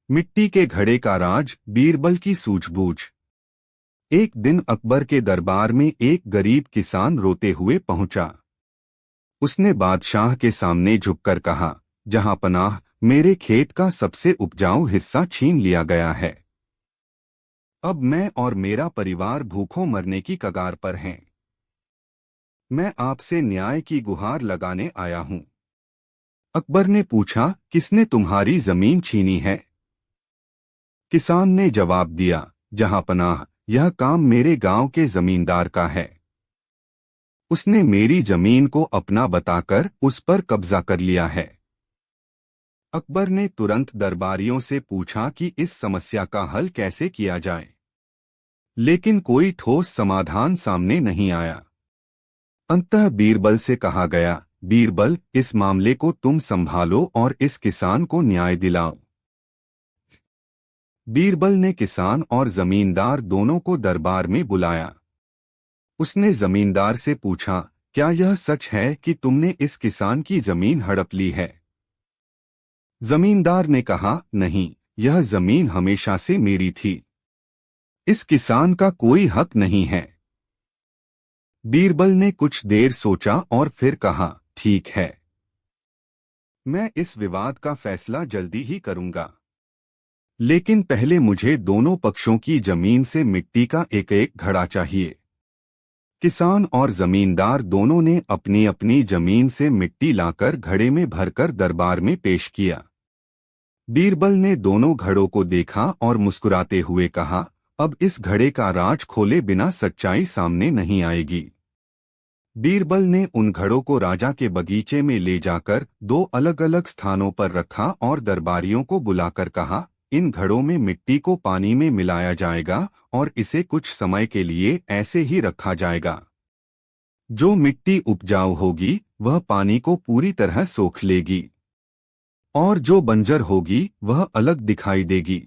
मिट्टी के घड़े का राज, बीरबल की सूझबूझ। एक दिन अकबर के दरबार में एक गरीब किसान रोते हुए पहुंचा। उसने बादशाह के सामने झुककर कहा, जहां पनाह, मेरे खेत का सबसे उपजाऊ हिस्सा छीन लिया गया है। अब मैं और मेरा परिवार भूखों मरने की कगार पर हैं। मैं आपसे न्याय की गुहार लगाने आया हूं। अकबर ने पूछा, किसने तुम्हारी जमीन छीनी है? किसान ने जवाब दिया, जहां पनाह, यह काम मेरे गांव के जमींदार का है। उसने मेरी जमीन को अपना बताकर उस पर कब्जा कर लिया है। अकबर ने तुरंत दरबारियों से पूछा कि इस समस्या का हल कैसे किया जाए, लेकिन कोई ठोस समाधान सामने नहीं आया। अंततः बीरबल से कहा गया, बीरबल, इस मामले को तुम संभालो और इस किसान को न्याय दिलाओ। बीरबल ने किसान और जमींदार दोनों को दरबार में बुलाया। उसने जमींदार से पूछा, क्या यह सच है कि तुमने इस किसान की जमीन हड़प ली है? जमींदार ने कहा, नहीं, यह जमीन हमेशा से मेरी थी। इस किसान का कोई हक नहीं है। बीरबल ने कुछ देर सोचा और फिर कहा, ठीक है, मैं इस विवाद का फैसला जल्दी ही करूंगा, लेकिन पहले मुझे दोनों पक्षों की जमीन से मिट्टी का एक एक घड़ा चाहिए। किसान और जमींदार दोनों ने अपनी अपनी जमीन से मिट्टी लाकर घड़े में भरकर दरबार में पेश किया। बीरबल ने दोनों घड़ों को देखा और मुस्कुराते हुए कहा, अब इस घड़े का राज खोले बिना सच्चाई सामने नहीं आएगी। बीरबल ने उन घड़ों को राजा के बगीचे में ले जाकर दो अलग अलग स्थानों पर रखा और दरबारियों को बुलाकर कहा, इन घड़ों में मिट्टी को पानी में मिलाया जाएगा और इसे कुछ समय के लिए ऐसे ही रखा जाएगा। जो मिट्टी उपजाऊ होगी वह पानी को पूरी तरह सोख लेगी और जो बंजर होगी वह अलग दिखाई देगी।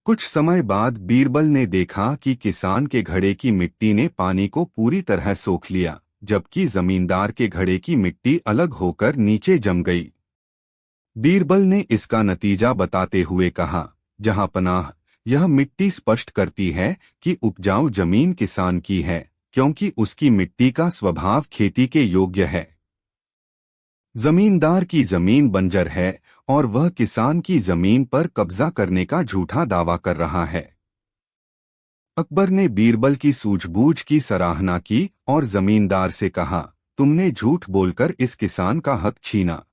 कुछ समय बाद बीरबल ने देखा कि किसान के घड़े की मिट्टी ने पानी को पूरी तरह सोख लिया, जबकि जमींदार के घड़े की मिट्टी अलग होकर नीचे जम गई। बीरबल ने इसका नतीजा बताते हुए कहा, जहां पनाह, यह मिट्टी स्पष्ट करती है कि उपजाऊ जमीन किसान की है, क्योंकि उसकी मिट्टी का स्वभाव खेती के योग्य है। जमींदार की जमीन बंजर है और वह किसान की जमीन पर कब्जा करने का झूठा दावा कर रहा है। अकबर ने बीरबल की सूझबूझ की सराहना की और जमींदार से कहा, तुमने झूठ बोलकर इस किसान का हक छीना।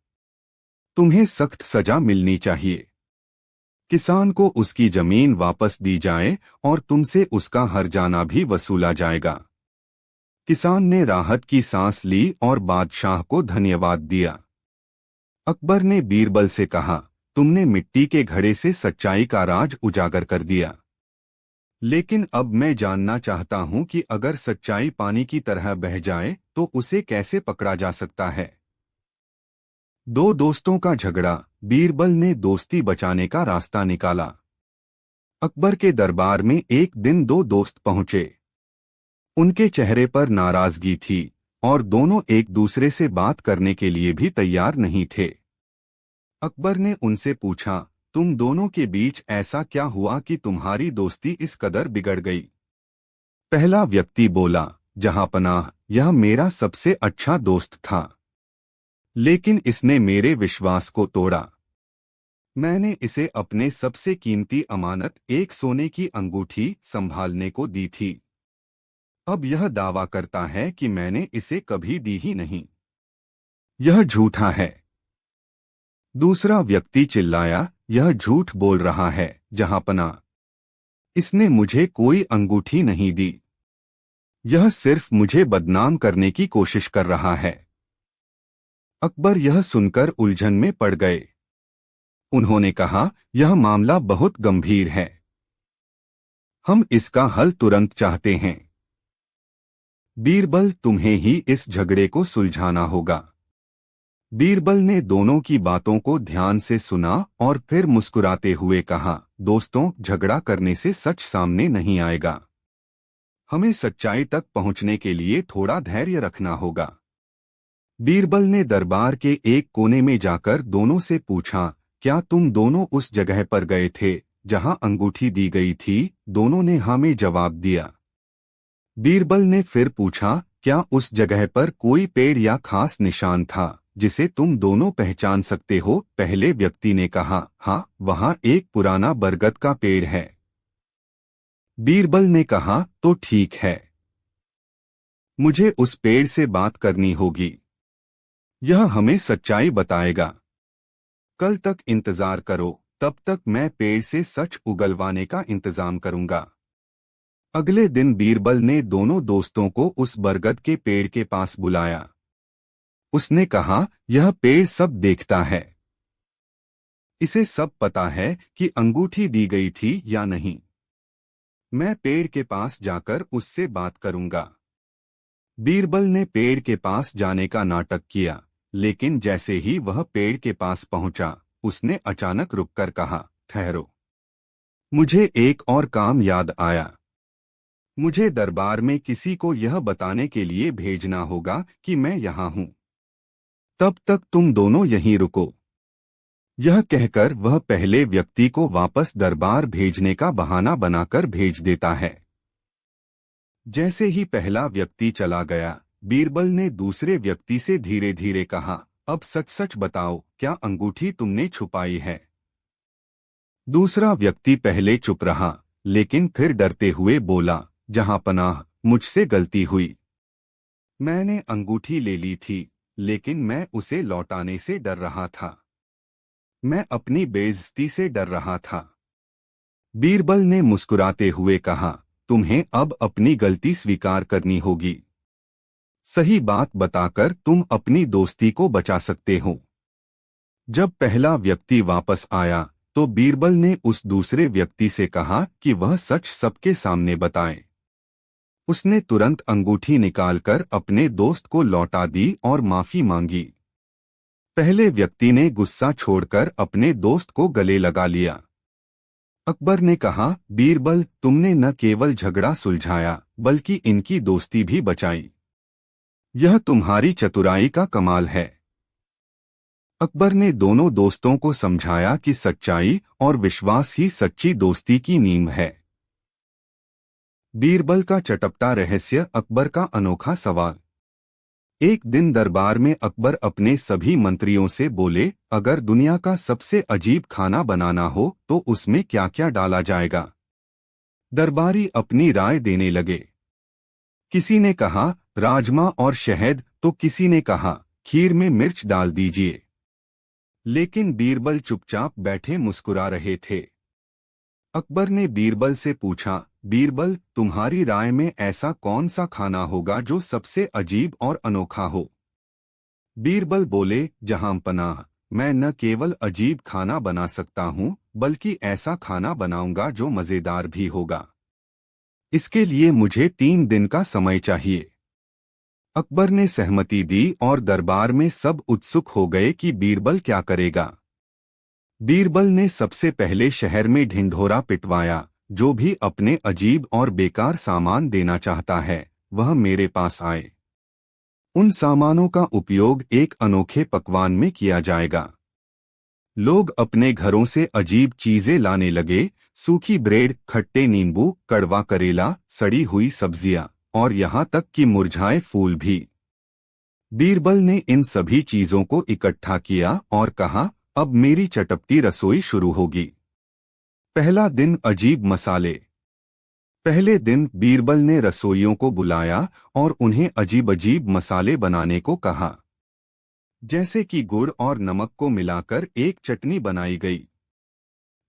तुम्हें सख्त सजा मिलनी चाहिए। किसान को उसकी जमीन वापस दी जाए और तुमसे उसका हर्जाना भी वसूला जाएगा। किसान ने राहत की सांस ली और बादशाह को धन्यवाद दिया। अकबर ने बीरबल से कहा, तुमने मिट्टी के घड़े से सच्चाई का राज उजागर कर दिया, लेकिन अब मैं जानना चाहता हूं कि अगर सच्चाई पानी की तरह बह जाए तो उसे कैसे पकड़ा जा सकता है। दो दोस्तों का झगड़ा, बीरबल ने दोस्ती बचाने का रास्ता निकाला। अकबर के दरबार में एक दिन दो दोस्त पहुंचे। उनके चेहरे पर नाराजगी थी और दोनों एक दूसरे से बात करने के लिए भी तैयार नहीं थे। अकबर ने उनसे पूछा, तुम दोनों के बीच ऐसा क्या हुआ कि तुम्हारी दोस्ती इस कदर बिगड़ गई? पहला व्यक्ति बोला, जहां पनाह, यह मेरा सबसे अच्छा दोस्त था, लेकिन इसने मेरे विश्वास को तोड़ा। मैंने इसे अपने सबसे कीमती अमानत, एक सोने की अंगूठी, संभालने को दी थी। अब यह दावा करता है कि मैंने इसे कभी दी ही नहीं। यह झूठा है। दूसरा व्यक्ति चिल्लाया, यह झूठ बोल रहा है, जहां पनाह, इसने मुझे कोई अंगूठी नहीं दी। यह सिर्फ मुझे बदनाम करने की कोशिश कर रहा है। अकबर यह सुनकर उलझन में पड़ गए। उन्होंने कहा, यह मामला बहुत गंभीर है। हम इसका हल तुरंत चाहते हैं। बीरबल, तुम्हें ही इस झगड़े को सुलझाना होगा। बीरबल ने दोनों की बातों को ध्यान से सुना और फिर मुस्कुराते हुए कहा, दोस्तों, झगड़ा करने से सच सामने नहीं आएगा। हमें सच्चाई तक पहुंचने के लिए थोड़ा धैर्य रखना होगा। बीरबल ने दरबार के एक कोने में जाकर दोनों से पूछा, क्या तुम दोनों उस जगह पर गए थे जहां अंगूठी दी गई थी? दोनों ने हाँ में जवाब दिया। बीरबल ने फिर पूछा, क्या उस जगह पर कोई पेड़ या खास निशान था जिसे तुम दोनों पहचान सकते हो? पहले व्यक्ति ने कहा, हाँ, वहाँ एक पुराना बरगद का पेड़ है। बीरबल ने कहा, तो ठीक है, मुझे उस पेड़ से बात करनी होगी। यह हमें सच्चाई बताएगा। कल तक इंतजार करो, तब तक मैं पेड़ से सच उगलवाने का इंतजाम करूंगा। अगले दिन बीरबल ने दोनों दोस्तों को उस बरगद के पेड़ के पास बुलाया। उसने कहा, यह पेड़ सब देखता है। इसे सब पता है कि अंगूठी दी गई थी या नहीं। मैं पेड़ के पास जाकर उससे बात करूंगा। बीरबल ने पेड़ के पास जाने का नाटक किया, लेकिन जैसे ही वह पेड़ के पास पहुंचा, उसने अचानक रुककर कहा, ठहरो, मुझे एक और काम याद आया। मुझे दरबार में किसी को यह बताने के लिए भेजना होगा कि मैं यहाँ हूँ। तब तक तुम दोनों यहीं रुको। यह कहकर वह पहले व्यक्ति को वापस दरबार भेजने का बहाना बनाकर भेज देता है। जैसे ही पहला व्यक्ति चला गया, बीरबल ने दूसरे व्यक्ति से धीरे धीरे कहा, अब सच सच बताओ, क्या अंगूठी तुमने छुपाई है? दूसरा व्यक्ति पहले चुप रहा, लेकिन फिर डरते हुए बोला, जहांपनाह, मुझसे गलती हुई। मैंने अंगूठी ले ली थी, लेकिन मैं उसे लौटाने से डर रहा था। मैं अपनी बेइज्जती से डर रहा था। बीरबल ने मुस्कुराते हुए कहा, तुम्हें अब अपनी गलती स्वीकार करनी होगी। सही बात बताकर तुम अपनी दोस्ती को बचा सकते हो। जब पहला व्यक्ति वापस आया, तो बीरबल ने उस दूसरे व्यक्ति से कहा कि वह सच सबके सामने बताए। उसने तुरंत अंगूठी निकालकर अपने दोस्त को लौटा दी और माफी मांगी। पहले व्यक्ति ने गुस्सा छोड़कर अपने दोस्त को गले लगा लिया। अकबर ने कहा, बीरबल, तुमने न केवल झगड़ा सुलझाया, बल्कि इनकी दोस्ती भी बचाई। यह तुम्हारी चतुराई का कमाल है। अकबर ने दोनों दोस्तों को समझाया कि सच्चाई और विश्वास ही सच्ची दोस्ती की नींव है। बीरबल का चटपटा रहस्य, अकबर का अनोखा सवाल। एक दिन दरबार में अकबर अपने सभी मंत्रियों से बोले, अगर दुनिया का सबसे अजीब खाना बनाना हो तो उसमें क्या क्या डाला जाएगा? दरबारी अपनी राय देने लगे। किसी ने कहा राजमा और शहद, तो किसी ने कहा खीर में मिर्च डाल दीजिए। लेकिन बीरबल चुपचाप बैठे मुस्कुरा रहे थे। अकबर ने बीरबल से पूछा, बीरबल, तुम्हारी राय में ऐसा कौन सा खाना होगा जो सबसे अजीब और अनोखा हो? बीरबल बोले, जहांपनाह, मैं न केवल अजीब खाना बना सकता हूँ, बल्कि ऐसा खाना बनाऊंगा जो मजेदार भी होगा। इसके लिए मुझे 3 दिन का समय चाहिए। अकबर ने सहमति दी और दरबार में सब उत्सुक हो गए कि बीरबल क्या करेगा। बीरबल ने सबसे पहले शहर में ढिंढोरा पिटवाया, जो भी अपने अजीब और बेकार सामान देना चाहता है, वह मेरे पास आए। उन सामानों का उपयोग एक अनोखे पकवान में किया जाएगा। लोग अपने घरों से अजीब चीजें लाने लगे, सूखी ब्रेड, खट्टे नींबू, कड़वा करेला, सड़ी हुई सब्जियां और यहाँ तक कि मुरझाए फूल भी। बीरबल ने इन सभी चीजों को इकट्ठा किया और कहा, अब मेरी चटपटी रसोई शुरू होगी। पहला दिन, अजीब मसाले। पहले दिन बीरबल ने रसोइयों को बुलाया और उन्हें अजीब अजीब मसाले बनाने को कहा। जैसे कि गुड़ और नमक को मिलाकर एक चटनी बनाई गई।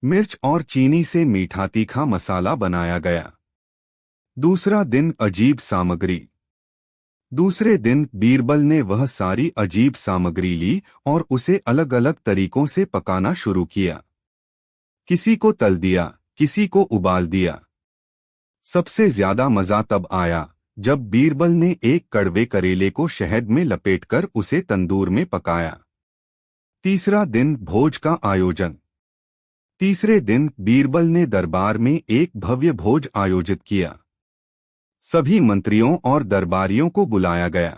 मिर्च और चीनी से मीठा तीखा मसाला बनाया गया। दूसरा दिन, अजीब सामग्री। दूसरे दिन बीरबल ने वह सारी अजीब सामग्री ली और उसे अलग अलग तरीकों से पकाना शुरू किया। किसी को तल दिया, किसी को उबाल दिया। सबसे ज्यादा मजा तब आया जब बीरबल ने एक कड़वे करेले को शहद में लपेटकर उसे तंदूर में पकाया। तीसरा दिन, भोज का आयोजन। तीसरे दिन बीरबल ने दरबार में एक भव्य भोज आयोजित किया। सभी मंत्रियों और दरबारियों को बुलाया गया।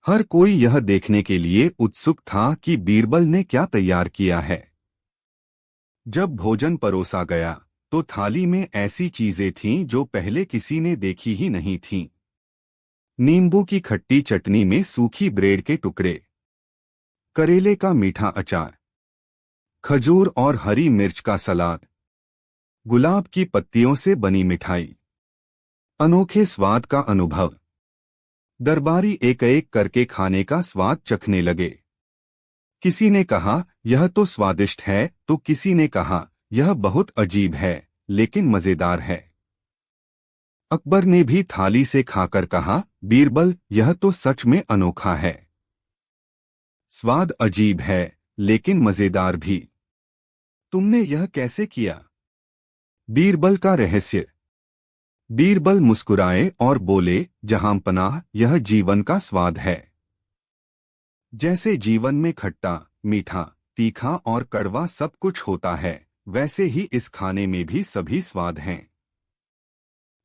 हर कोई यह देखने के लिए उत्सुक था कि बीरबल ने क्या तैयार किया है। जब भोजन परोसा गया तो थाली में ऐसी चीजें थीं जो पहले किसी ने देखी ही नहीं थीं। नींबू की खट्टी चटनी में सूखी ब्रेड के टुकड़े, करेले का मीठा अचार, खजूर और हरी मिर्च का सलाद, गुलाब की पत्तियों से बनी मिठाई। अनोखे स्वाद का अनुभव। दरबारी एक एक करके खाने का स्वाद चखने लगे। किसी ने कहा यह तो स्वादिष्ट है, तो किसी ने कहा यह बहुत अजीब है लेकिन मजेदार है। अकबर ने भी थाली से खाकर कहा, बीरबल यह तो सच में अनोखा है। स्वाद अजीब है लेकिन मजेदार भी। तुमने यह कैसे किया? बीरबल का रहस्य। बीरबल मुस्कुराए और बोले, जहांपनाह यह जीवन का स्वाद है। जैसे जीवन में खट्टा, मीठा, तीखा और कड़वा सब कुछ होता है, वैसे ही इस खाने में भी सभी स्वाद हैं।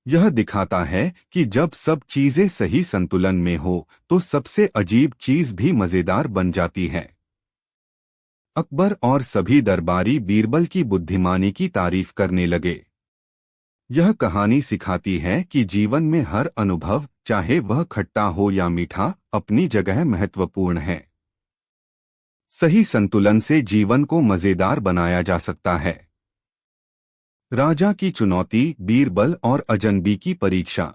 यह दिखाता है कि जब सब चीजें सही संतुलन में हो तो सबसे अजीब चीज भी मजेदार बन जाती है। अकबर और सभी दरबारी बीरबल की बुद्धिमानी की तारीफ करने लगे। यह कहानी सिखाती है कि जीवन में हर अनुभव, चाहे वह खट्टा हो या मीठा, अपनी जगह महत्वपूर्ण है। सही संतुलन से जीवन को मजेदार बनाया जा सकता है। राजा की चुनौती, बीरबल और अजनबी की परीक्षा।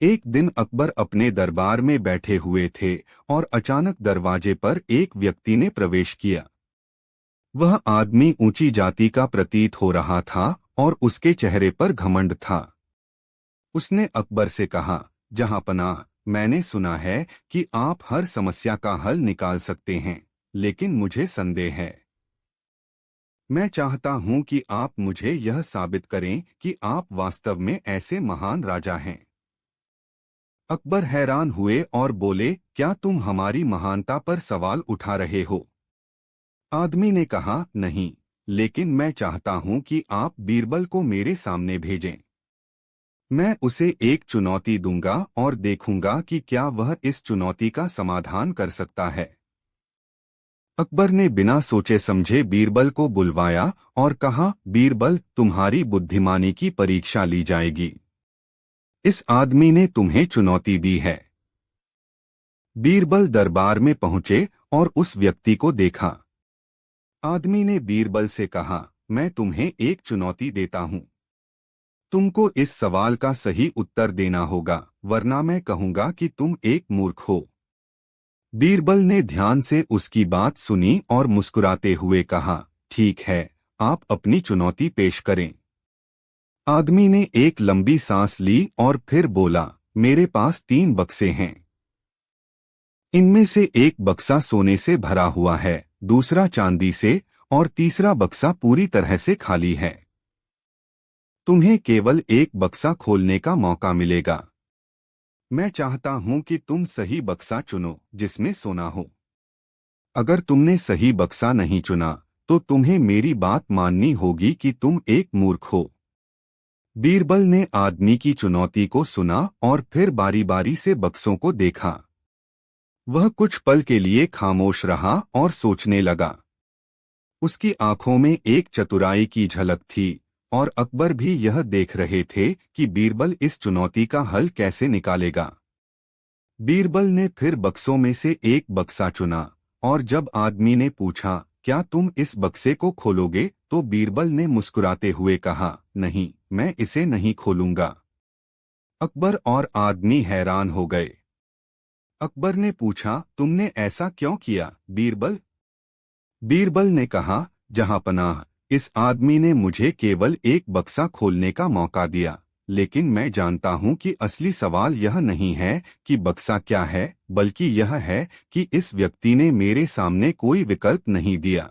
एक दिन अकबर अपने दरबार में बैठे हुए थे और अचानक दरवाजे पर एक व्यक्ति ने प्रवेश किया। वह आदमी ऊंची जाति का प्रतीत हो रहा था और उसके चेहरे पर घमंड था। उसने अकबर से कहा, जहांपनाह, मैंने सुना है कि आप हर समस्या का हल निकाल सकते हैं, लेकिन मुझे संदेह है। मैं चाहता हूं कि आप मुझे यह साबित करें कि आप वास्तव में ऐसे महान राजा हैं। अकबर हैरान हुए और बोले, क्या तुम हमारी महानता पर सवाल उठा रहे हो? आदमी ने कहा, नहीं, लेकिन मैं चाहता हूं कि आप बीरबल को मेरे सामने भेजें। मैं उसे एक चुनौती दूंगा और देखूंगा कि क्या वह इस चुनौती का समाधान कर सकता है। अकबर ने बिना सोचे समझे बीरबल को बुलवाया और कहा, बीरबल, तुम्हारी बुद्धिमानी की परीक्षा ली जाएगी। इस आदमी ने तुम्हें चुनौती दी है। बीरबल दरबार में पहुंचे और उस व्यक्ति को देखा। आदमी ने बीरबल से कहा, मैं तुम्हें एक चुनौती देता हूं। तुमको इस सवाल का सही उत्तर देना होगा, वरना मैं कहूंगा कि तुम एक मूर्ख हो। बीरबल ने ध्यान से उसकी बात सुनी और मुस्कुराते हुए कहा, ठीक है, आप अपनी चुनौती पेश करें। आदमी ने एक लंबी सांस ली और फिर बोला, मेरे पास 3 बक्से हैं। इनमें से एक बक्सा सोने से भरा हुआ है, दूसरा चांदी से और तीसरा बक्सा पूरी तरह से खाली है। तुम्हें केवल एक बक्सा खोलने का मौका मिलेगा। मैं चाहता हूं कि तुम सही बक्सा चुनो जिसमें सोना हो। अगर तुमने सही बक्सा नहीं चुना तो तुम्हें मेरी बात माननी होगी कि तुम एक मूर्ख हो। बीरबल ने आदमी की चुनौती को सुना और फिर बारी बारी से बक्सों को देखा। वह कुछ पल के लिए खामोश रहा और सोचने लगा। उसकी आंखों में एक चतुराई की झलक थी और अकबर भी यह देख रहे थे कि बीरबल इस चुनौती का हल कैसे निकालेगा। बीरबल ने फिर बक्सों में से एक बक्सा चुना और जब आदमी ने पूछा, क्या तुम इस बक्से को खोलोगे, तो बीरबल ने मुस्कुराते हुए कहा, नहीं, मैं इसे नहीं खोलूंगा। अकबर और आदमी हैरान हो गए। अकबर ने पूछा, तुमने ऐसा क्यों किया, बीरबल? बीरबल ने कहा, जहांपनाह, इस आदमी ने मुझे केवल एक बक्सा खोलने का मौका दिया, लेकिन मैं जानता हूं कि असली सवाल यह नहीं है कि बक्सा क्या है, बल्कि यह है कि इस व्यक्ति ने मेरे सामने कोई विकल्प नहीं दिया।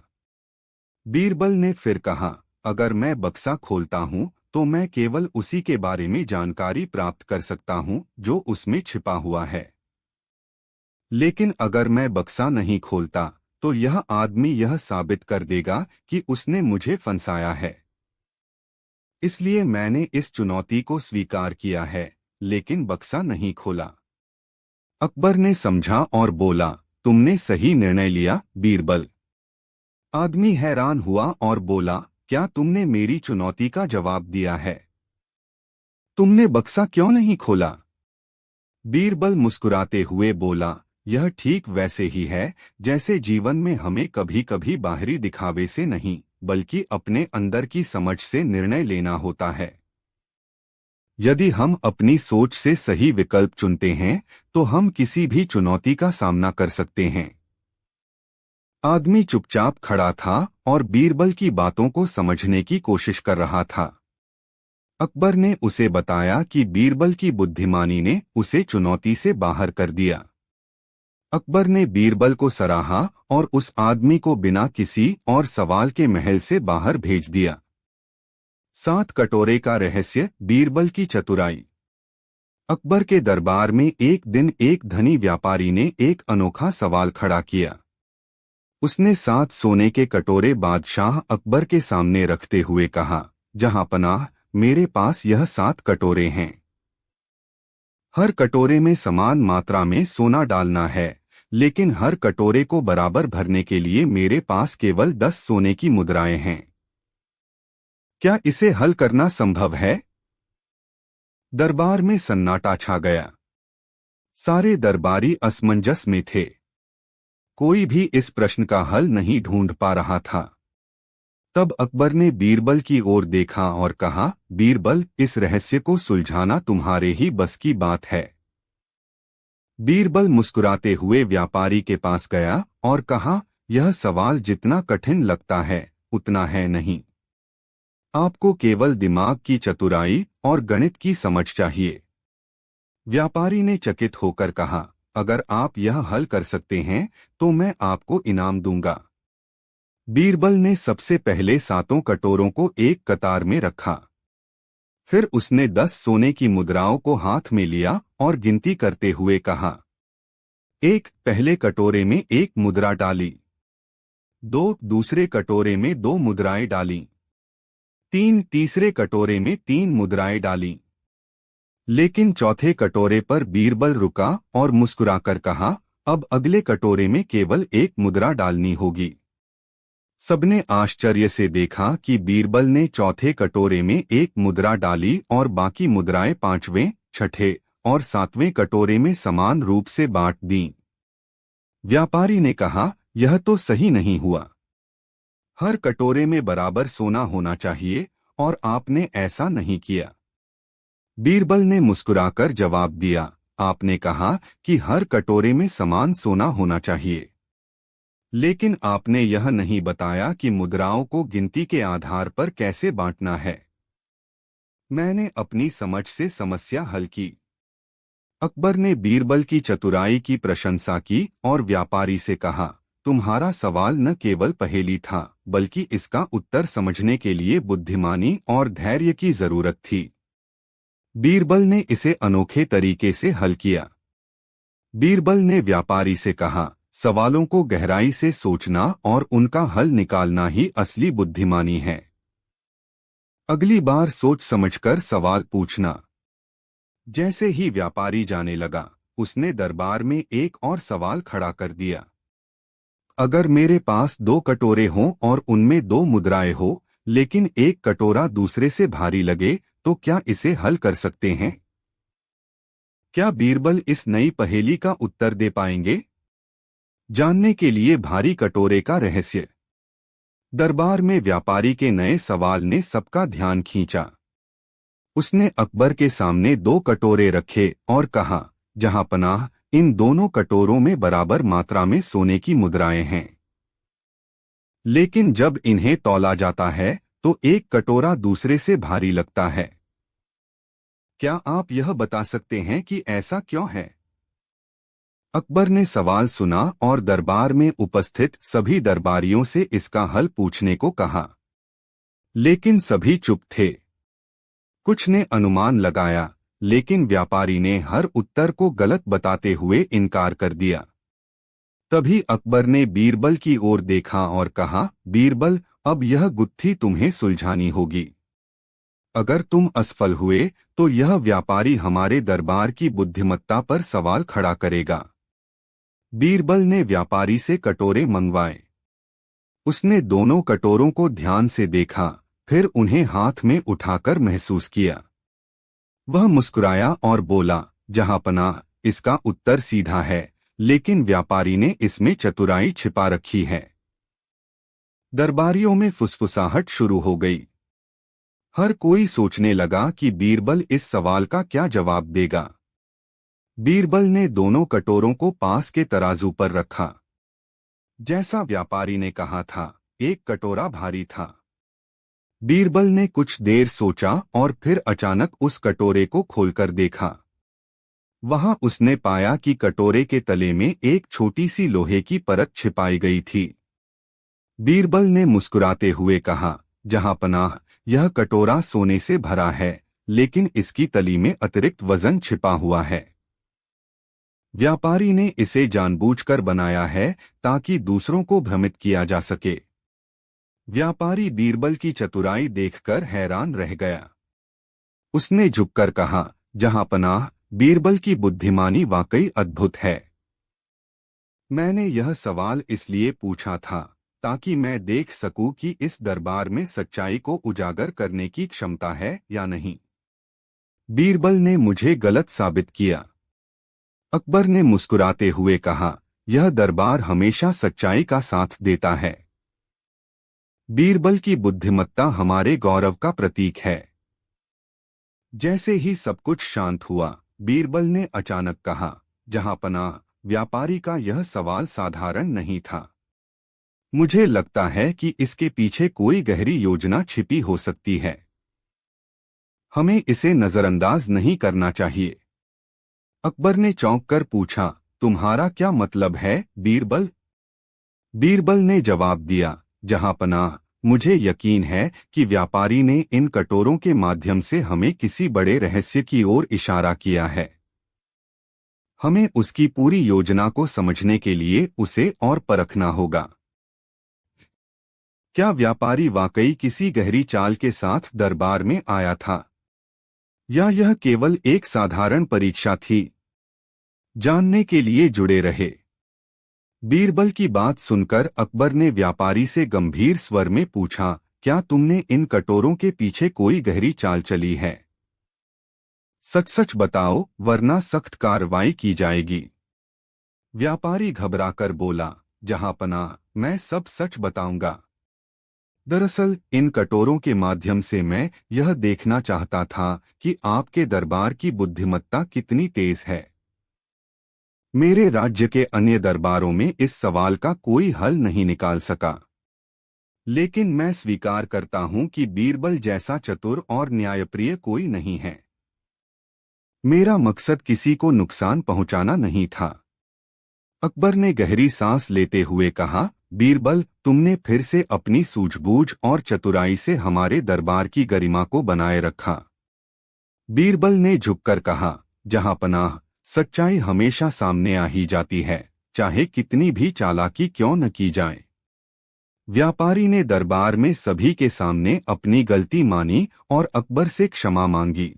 बीरबल ने फिर कहा, अगर मैं बक्सा खोलता हूं तो मैं केवल उसी के बारे में जानकारी प्राप्त कर सकता हूं जो उसमें छिपा हुआ है। लेकिन अगर मैं बक्सा नहीं खोलता तो यह आदमी यह साबित कर देगा कि उसने मुझे फंसाया है। इसलिए मैंने इस चुनौती को स्वीकार किया है, लेकिन बक्सा नहीं खोला। अकबर ने समझा और बोला, तुमने सही निर्णय लिया, बीरबल। आदमी हैरान हुआ और बोला, क्या तुमने मेरी चुनौती का जवाब दिया है? तुमने बक्सा क्यों नहीं खोला? बीरबल मुस्कुराते हुए बोला, यह ठीक वैसे ही है जैसे जीवन में हमें कभी कभी बाहरी दिखावे से नहीं बल्कि अपने अंदर की समझ से निर्णय लेना होता है। यदि हम अपनी सोच से सही विकल्प चुनते हैं तो हम किसी भी चुनौती का सामना कर सकते हैं। आदमी चुपचाप खड़ा था और बीरबल की बातों को समझने की कोशिश कर रहा था। अकबर ने उसे बताया कि बीरबल की बुद्धिमानी ने उसे चुनौती से बाहर कर दिया। अकबर ने बीरबल को सराहा और उस आदमी को बिना किसी और सवाल के महल से बाहर भेज दिया। 7 कटोरे का रहस्य, बीरबल की चतुराई। अकबर के दरबार में एक दिन एक धनी व्यापारी ने एक अनोखा सवाल खड़ा किया। उसने 7 सोने के कटोरे बादशाह अकबर के सामने रखते हुए कहा, जहांपनाह, मेरे पास यह 7 कटोरे हैं। हर कटोरे में समान मात्रा में सोना डालना है, लेकिन हर कटोरे को बराबर भरने के लिए मेरे पास केवल 10 सोने की मुद्राएं हैं। क्या इसे हल करना संभव है? दरबार में सन्नाटा छा गया। सारे दरबारी असमंजस में थे। कोई भी इस प्रश्न का हल नहीं ढूंढ पा रहा था। तब अकबर ने बीरबल की ओर देखा और कहा, बीरबल, इस रहस्य को सुलझाना तुम्हारे ही बस की बात है। बीरबल मुस्कुराते हुए व्यापारी के पास गया और कहा, यह सवाल जितना कठिन लगता है उतना है नहीं। आपको केवल दिमाग की चतुराई और गणित की समझ चाहिए। व्यापारी ने चकित होकर कहा, अगर आप यह हल कर सकते हैं तो मैं आपको इनाम दूंगा। बीरबल ने सबसे पहले 7 कटोरों को एक कतार में रखा। फिर उसने 10 सोने की मुद्राओं को हाथ में लिया और गिनती करते हुए कहा, 1 पहले कटोरे में 1 मुद्रा डाली, 2 दूसरे कटोरे में 2 मुद्राएं डाली, 3 तीसरे कटोरे में 3 मुद्राएं डाली। लेकिन चौथे कटोरे पर बीरबल रुका और मुस्कुराकर कहा, अब अगले कटोरे में केवल 1 मुद्रा डालनी होगी। सबने आश्चर्य से देखा कि बीरबल ने चौथे कटोरे में 1 मुद्रा डाली और बाकी मुद्राएं 5वें, 6ठे और 7वें कटोरे में समान रूप से बांट दीं। व्यापारी ने कहा, यह तो सही नहीं हुआ। हर कटोरे में बराबर सोना होना चाहिए और आपने ऐसा नहीं किया। बीरबल ने मुस्कुराकर जवाब दिया, आपने कहा कि हर कटोरे में समान सोना होना चाहिए, लेकिन आपने यह नहीं बताया कि मुद्राओं को गिनती के आधार पर कैसे बांटना है। मैंने अपनी समझ से समस्या हल की। अकबर ने बीरबल की चतुराई की प्रशंसा की और व्यापारी से कहा, तुम्हारा सवाल न केवल पहेली था बल्कि इसका उत्तर समझने के लिए बुद्धिमानी और धैर्य की जरूरत थी। बीरबल ने इसे अनोखे तरीके से हल किया। बीरबल ने व्यापारी से कहा, सवालों को गहराई से सोचना और उनका हल निकालना ही असली बुद्धिमानी है। अगली बार सोच समझकर सवाल पूछना। जैसे ही व्यापारी जाने लगा, उसने दरबार में एक और सवाल खड़ा कर दिया। अगर मेरे पास 2 कटोरे हों और उनमें 2 मुद्राएं हो, लेकिन एक कटोरा दूसरे से भारी लगे, तो क्या इसे हल कर सकते हैं? क्या बीरबल इस नई पहेली का उत्तर दे पाएंगे? जानने के लिए भारी कटोरे का रहस्य। दरबार में व्यापारी के नए सवाल ने सबका ध्यान खींचा। उसने अकबर के सामने 2 कटोरे रखे और कहा, जहांपनाह, इन दोनों कटोरों में बराबर मात्रा में सोने की मुद्राएं हैं, लेकिन जब इन्हें तौला जाता है तो एक कटोरा दूसरे से भारी लगता है। क्या आप यह बता सकते हैं कि ऐसा क्यों है? अकबर ने सवाल सुना और दरबार में उपस्थित सभी दरबारियों से इसका हल पूछने को कहा, लेकिन सभी चुप थे। कुछ ने अनुमान लगाया, लेकिन व्यापारी ने हर उत्तर को गलत बताते हुए इनकार कर दिया। तभी अकबर ने बीरबल की ओर देखा और कहा, बीरबल, अब यह गुत्थी तुम्हें सुलझानी होगी। अगर तुम असफल हुए तो यह व्यापारी हमारे दरबार की बुद्धिमत्ता पर सवाल खड़ा करेगा। बीरबल ने व्यापारी से कटोरे मंगवाए। उसने दोनों कटोरों को ध्यान से देखा, फिर उन्हें हाथ में उठाकर महसूस किया। वह मुस्कुराया और बोला, जहांपनाह, इसका उत्तर सीधा है, लेकिन व्यापारी ने इसमें चतुराई छिपा रखी है। दरबारियों में फुसफुसाहट शुरू हो गई। हर कोई सोचने लगा कि बीरबल इस सवाल का क्या जवाब देगा। बीरबल ने दोनों कटोरों को पास के तराजू पर रखा। जैसा व्यापारी ने कहा था, एक कटोरा भारी था। बीरबल ने कुछ देर सोचा और फिर अचानक उस कटोरे को खोलकर देखा। वहां उसने पाया कि कटोरे के तले में एक छोटी सी लोहे की परत छिपाई गई थी। बीरबल ने मुस्कुराते हुए कहा, जहांपनाह, यह कटोरा सोने से भरा है, लेकिन इसकी तली में अतिरिक्त वजन छिपा हुआ है। व्यापारी ने इसे जानबूझकर बनाया है ताकि दूसरों को भ्रमित किया जा सके। व्यापारी बीरबल की चतुराई देखकर हैरान रह गया। उसने झुककर कहा, जहांपनाह, बीरबल की बुद्धिमानी वाकई अद्भुत है। मैंने यह सवाल इसलिए पूछा था ताकि मैं देख सकूं कि इस दरबार में सच्चाई को उजागर करने की क्षमता है या नहीं। बीरबल ने मुझे गलत साबित किया। अकबर ने मुस्कुराते हुए कहा, यह दरबार हमेशा सच्चाई का साथ देता है। बीरबल की बुद्धिमत्ता हमारे गौरव का प्रतीक है। जैसे ही सब कुछ शांत हुआ, बीरबल ने अचानक कहा, जहांपनाह, व्यापारी का यह सवाल साधारण नहीं था। मुझे लगता है कि इसके पीछे कोई गहरी योजना छिपी हो सकती है। हमें इसे नजरअंदाज नहीं करना चाहिए। अकबर ने चौंक कर पूछा, तुम्हारा क्या मतलब है, बीरबल? बीरबल ने जवाब दिया, जहांपनाह, मुझे यकीन है कि व्यापारी ने इन कटोरों के माध्यम से हमें किसी बड़े रहस्य की ओर इशारा किया है। हमें उसकी पूरी योजना को समझने के लिए उसे और परखना होगा। क्या व्यापारी वाकई किसी गहरी चाल के साथ दरबार में आया था, या यह केवल एक साधारण परीक्षा थी? जानने के लिए जुड़े रहे। बीरबल की बात सुनकर अकबर ने व्यापारी से गंभीर स्वर में पूछा, क्या तुमने इन कटोरों के पीछे कोई गहरी चाल चली है? सच सच बताओ, वरना सख्त कार्रवाई की जाएगी। व्यापारी घबराकर बोला, जहांपनाह, मैं सब सच बताऊंगा। दरअसल इन कटोरों के माध्यम से मैं यह देखना चाहता था कि आपके दरबार की बुद्धिमत्ता कितनी तेज है। मेरे राज्य के अन्य दरबारों में इस सवाल का कोई हल नहीं निकाल सका, लेकिन मैं स्वीकार करता हूं कि बीरबल जैसा चतुर और न्यायप्रिय कोई नहीं है। मेरा मकसद किसी को नुकसान पहुंचाना नहीं था। अकबर ने गहरी सांस लेते हुए कहा, बीरबल, तुमने फिर से अपनी सूझबूझ और चतुराई से हमारे दरबार की गरिमा को बनाए रखा। बीरबल ने झुककर कहा, जहांपनाह, सच्चाई हमेशा सामने आ ही जाती है, चाहे कितनी भी चालाकी क्यों न की जाए। व्यापारी ने दरबार में सभी के सामने अपनी गलती मानी और अकबर से क्षमा मांगी।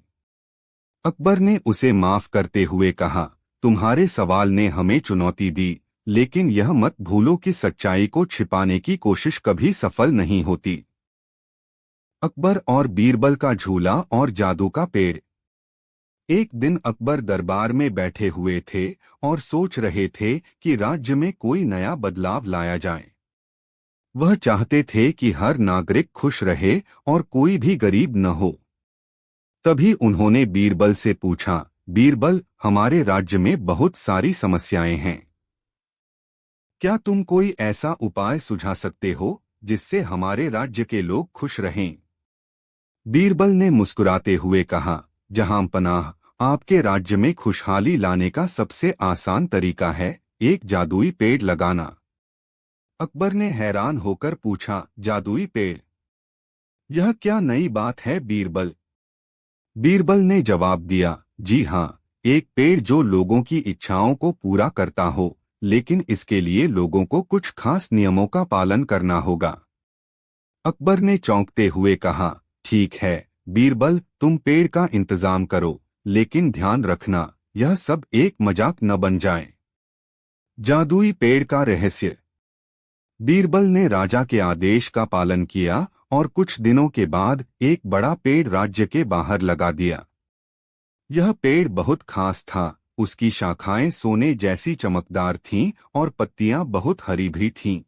अकबर ने उसे माफ करते हुए कहा, तुम्हारे सवाल ने हमें चुनौती दी, लेकिन यह मत भूलो कि सच्चाई को छिपाने की कोशिश कभी सफल नहीं होती। अकबर और बीरबल का झूला और जादू का पेड़। एक दिन अकबर दरबार में बैठे हुए थे और सोच रहे थे कि राज्य में कोई नया बदलाव लाया जाए। वह चाहते थे कि हर नागरिक खुश रहे और कोई भी गरीब न हो। तभी उन्होंने बीरबल से पूछा, बीरबल, हमारे राज्य में बहुत सारी समस्याएं हैं। क्या तुम कोई ऐसा उपाय सुझा सकते हो जिससे हमारे राज्य के लोग खुश रहें? बीरबल ने मुस्कुराते हुए कहा, जहांपनाह, आपके राज्य में खुशहाली लाने का सबसे आसान तरीका है एक जादुई पेड़ लगाना। अकबर ने हैरान होकर पूछा, जादुई पेड़? यह क्या नई बात है बीरबल? बीरबल ने जवाब दिया, जी हाँ, एक पेड़ जो लोगों की इच्छाओं को पूरा करता हो, लेकिन इसके लिए लोगों को कुछ खास नियमों का पालन करना होगा। अकबर ने चौंकते हुए कहा, ठीक है बीरबल, तुम पेड़ का इंतजाम करो, लेकिन ध्यान रखना यह सब एक मजाक न बन जाए। जादुई पेड़ का रहस्य। बीरबल ने राजा के आदेश का पालन किया और कुछ दिनों के बाद एक बड़ा पेड़ राज्य के बाहर लगा दिया। यह पेड़ बहुत खास था। उसकी शाखाएं सोने जैसी चमकदार थीं और पत्तियां बहुत हरी भरी थीं।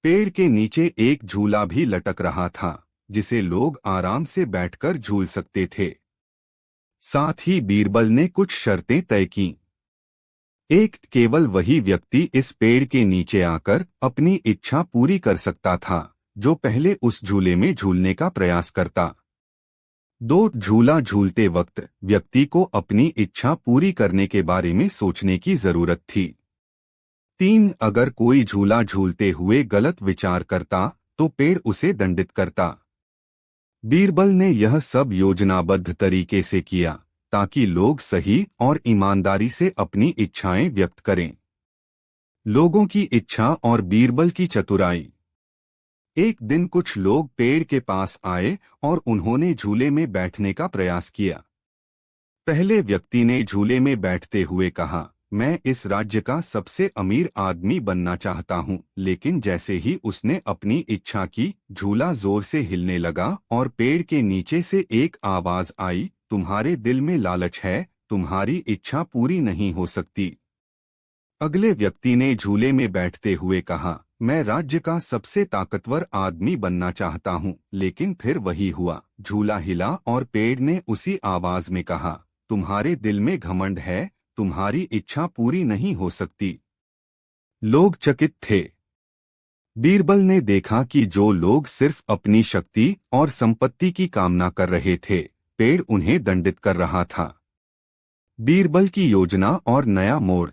पेड़ के नीचे एक झूला भी लटक रहा था, जिसे लोग आराम से बैठकर झूल सकते थे। साथ ही बीरबल ने कुछ शर्तें तय कीं। एक, केवल वही व्यक्ति इस पेड़ के नीचे आकर अपनी इच्छा पूरी कर सकता था जो पहले उस झूले में झूलने का प्रयास करता। दो, झूला झूलते वक्त व्यक्ति को अपनी इच्छा पूरी करने के बारे में सोचने की जरूरत थी। तीन, अगर कोई झूला झूलते हुए गलत विचार करता तो पेड़ उसे दंडित करता। बीरबल ने यह सब योजनाबद्ध तरीके से किया ताकि लोग सही और ईमानदारी से अपनी इच्छाएं व्यक्त करें। लोगों की इच्छा और बीरबल की चतुराई। एक दिन कुछ लोग पेड़ के पास आए और उन्होंने झूले में बैठने का प्रयास किया। पहले व्यक्ति ने झूले में बैठते हुए कहा, मैं इस राज्य का सबसे अमीर आदमी बनना चाहता हूँ। लेकिन जैसे ही उसने अपनी इच्छा की, झूला जोर से हिलने लगा और पेड़ के नीचे से एक आवाज आई, तुम्हारे दिल में लालच है, तुम्हारी इच्छा पूरी नहीं हो सकती। अगले व्यक्ति ने झूले में बैठते हुए कहा, मैं राज्य का सबसे ताकतवर आदमी बनना चाहता हूँ। लेकिन फिर वही हुआ, झूला हिला और पेड़ ने उसी आवाज में कहा, तुम्हारे दिल में घमंड है, तुम्हारी इच्छा पूरी नहीं हो सकती। लोग चकित थे। बीरबल ने देखा कि जो लोग सिर्फ अपनी शक्ति और संपत्ति की कामना कर रहे थे, पेड़ उन्हें दंडित कर रहा था। बीरबल की योजना और नया मोड़।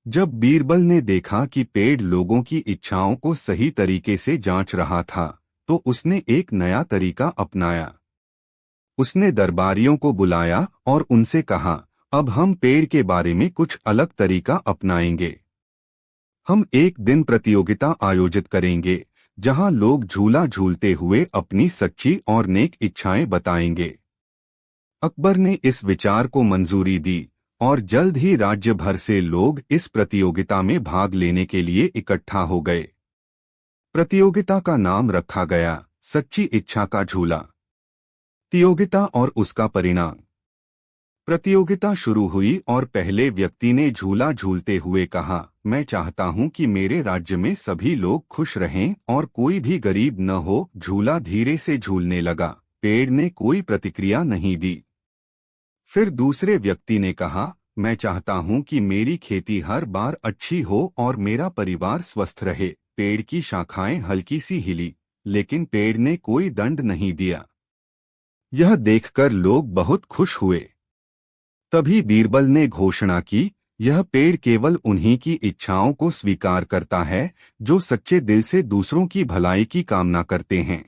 जब बीरबल ने देखा कि पेड़ लोगों की इच्छाओं को सही तरीके से जांच रहा था, तो उसने एक नया तरीका अपनाया। उसने दरबारियों को बुलाया और उनसे कहा, अब हम पेड़ के बारे में कुछ अलग तरीका अपनाएंगे। हम एक दिन प्रतियोगिता आयोजित करेंगे जहां लोग झूला झूलते हुए अपनी सच्ची और नेक इच्छाएं बताएंगे। अकबर ने इस विचार को मंजूरी दी और जल्द ही राज्य भर से लोग इस प्रतियोगिता में भाग लेने के लिए इकट्ठा हो गए। प्रतियोगिता का नाम रखा गया, सच्ची इच्छा का झूला। प्रतियोगिता और उसका परिणाम। प्रतियोगिता शुरू हुई और पहले व्यक्ति ने झूला झूलते हुए कहा, मैं चाहता हूं कि मेरे राज्य में सभी लोग खुश रहें और कोई भी गरीब न हो। झूला धीरे से झूलने लगा। पेड़ ने कोई प्रतिक्रिया नहीं दी। फिर दूसरे व्यक्ति ने कहा, मैं चाहता हूं कि मेरी खेती हर बार अच्छी हो और मेरा परिवार स्वस्थ रहे। पेड़ की शाखाएं हल्की सी हिली, लेकिन पेड़ ने कोई दंड नहीं दिया। यह देखकर लोग बहुत खुश हुए। तभी बीरबल ने घोषणा की, यह पेड़ केवल उन्हीं की इच्छाओं को स्वीकार करता है जो सच्चे दिल से दूसरों की भलाई की कामना करते हैं।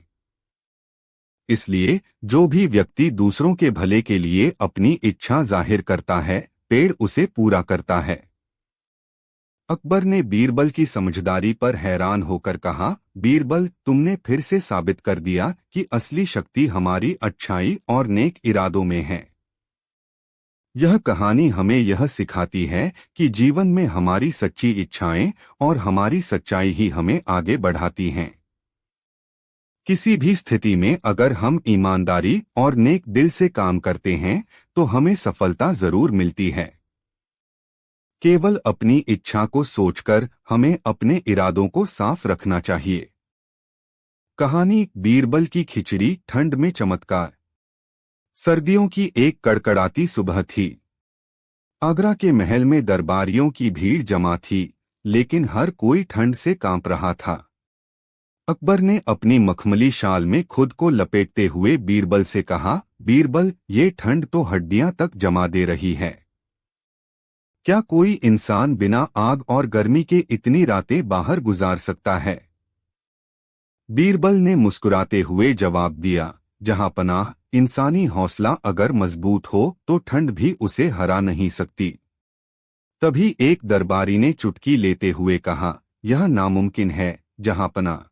इसलिए जो भी व्यक्ति दूसरों के भले के लिए अपनी इच्छा जाहिर करता है, पेड़ उसे पूरा करता है। अकबर ने बीरबल की समझदारी पर हैरान होकर कहा, बीरबल, तुमने फिर से साबित कर दिया कि असली शक्ति हमारी अच्छाई और नेक इरादों में है। यह कहानी हमें यह सिखाती है कि जीवन में हमारी सच्ची इच्छाएं और हमारी सच्चाई ही हमें आगे बढ़ाती हैं। किसी भी स्थिति में अगर हम ईमानदारी और नेक दिल से काम करते हैं तो हमें सफलता जरूर मिलती है। केवल अपनी इच्छा को सोचकर हमें अपने इरादों को साफ रखना चाहिए। कहानी, बीरबल की खिचड़ी ठंड में चमत्कार। सर्दियों की एक कड़कड़ाती सुबह थी। आगरा के महल में दरबारियों की भीड़ जमा थी, लेकिन हर कोई ठंड से कांप रहा था। अकबर ने अपनी मखमली शाल में खुद को लपेटते हुए बीरबल से कहा, बीरबल, ये ठंड तो हड्डियां तक जमा दे रही है। क्या कोई इंसान बिना आग और गर्मी के इतनी रातें बाहर गुजार सकता है? बीरबल ने मुस्कुराते हुए जवाब दिया, जहां पनाह, इंसानी हौसला अगर मजबूत हो तो ठंड भी उसे हरा नहीं सकती। तभी एक दरबारी ने चुटकी लेते हुए कहा, यह नामुमकिन है, जहां पनाह।